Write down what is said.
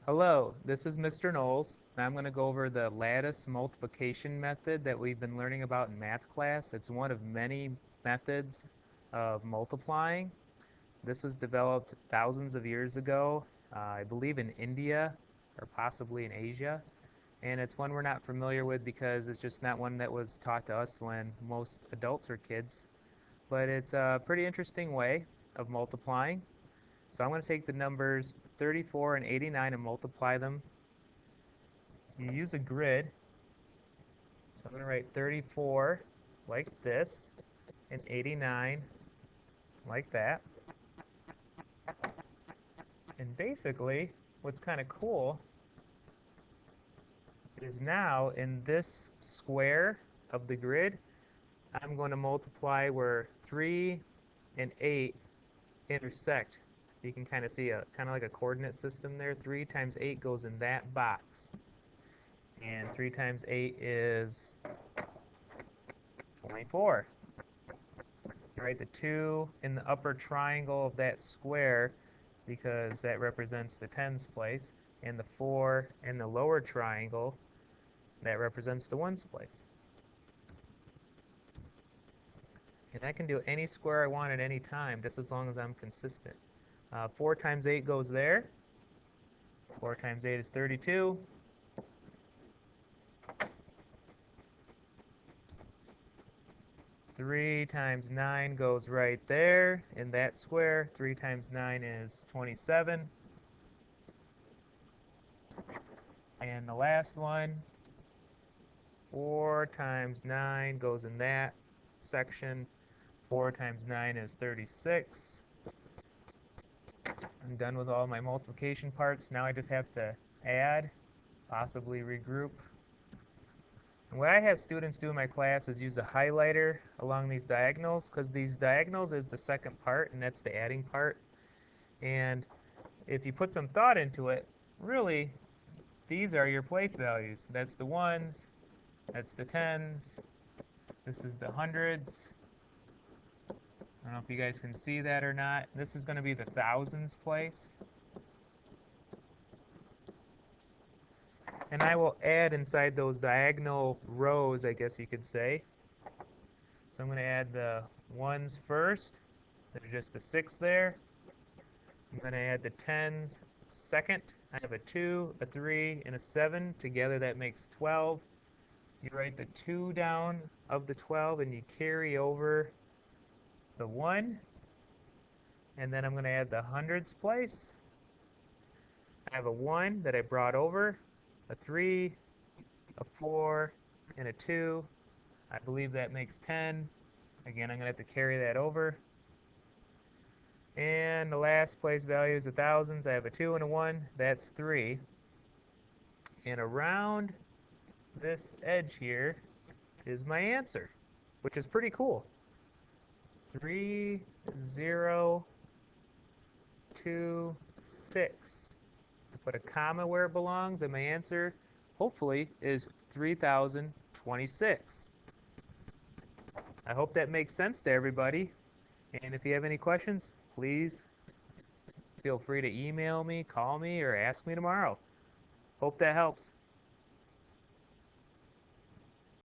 Hello, this is Mr. Knowles, and I'm going to go over the lattice multiplication method that we've been learning about in math class. It's one of many methods of multiplying. This was developed thousands of years ago, I believe in India or possibly in Asia, and it's one we're not familiar with because it's just not one that was taught to us when most adults were kids. But it's a pretty interesting way of multiplying. So I'm going to take the numbers 34 and 89 and multiply them. You use a grid. So I'm going to write 34 like this and 89 like that. And basically, what's kind of cool is now in this square of the grid, I'm going to multiply where 3 and 8 intersect. You can kind of see a kind of like a coordinate system there. 3 times 8 goes in that box. And 3 times 8 is 24. You write the 2 in the upper triangle of that square because that represents the tens place, and the 4 in the lower triangle, that represents the ones place. And I can do any square I want at any time, just as long as I'm consistent. 4 times 8 goes there. 4 times 8 is 32. 3 times 9 goes right there in that square. 3 times 9 is 27. And the last one, 4 times 9 goes in that section. 4 times 9 is 36. I'm done with all my multiplication parts. Now I just have to add, possibly regroup. And what I have students do in my class is use a highlighter along these diagonals, because these diagonals is the second part, and that's the adding part. And if you put some thought into it, really, these are your place values. That's the ones, that's the tens, this is the hundreds. I don't know if you guys can see that or not. This is going to be the thousands place. And I will add inside those diagonal rows, I guess you could say. So I'm going to add the ones first. There's just a 6 there. I'm going to add the tens second. I have a 2, a 3, and a 7. Together that makes 12. You write the 2 down of the 12 and you carry over the 1. And then I'm going to add the hundreds place. I have a 1 that I brought over, a 3, a 4, and a 2. I believe that makes 10. Again, I'm going to have to carry that over. And the last place value is the thousands. I have a 2 and a 1. That's 3. And around this edge here is my answer, which is pretty cool. 3026. I put a comma where it belongs, and my answer, hopefully, is 3026. I hope that makes sense to everybody. And if you have any questions, please feel free to email me, call me, or ask me tomorrow. Hope that helps.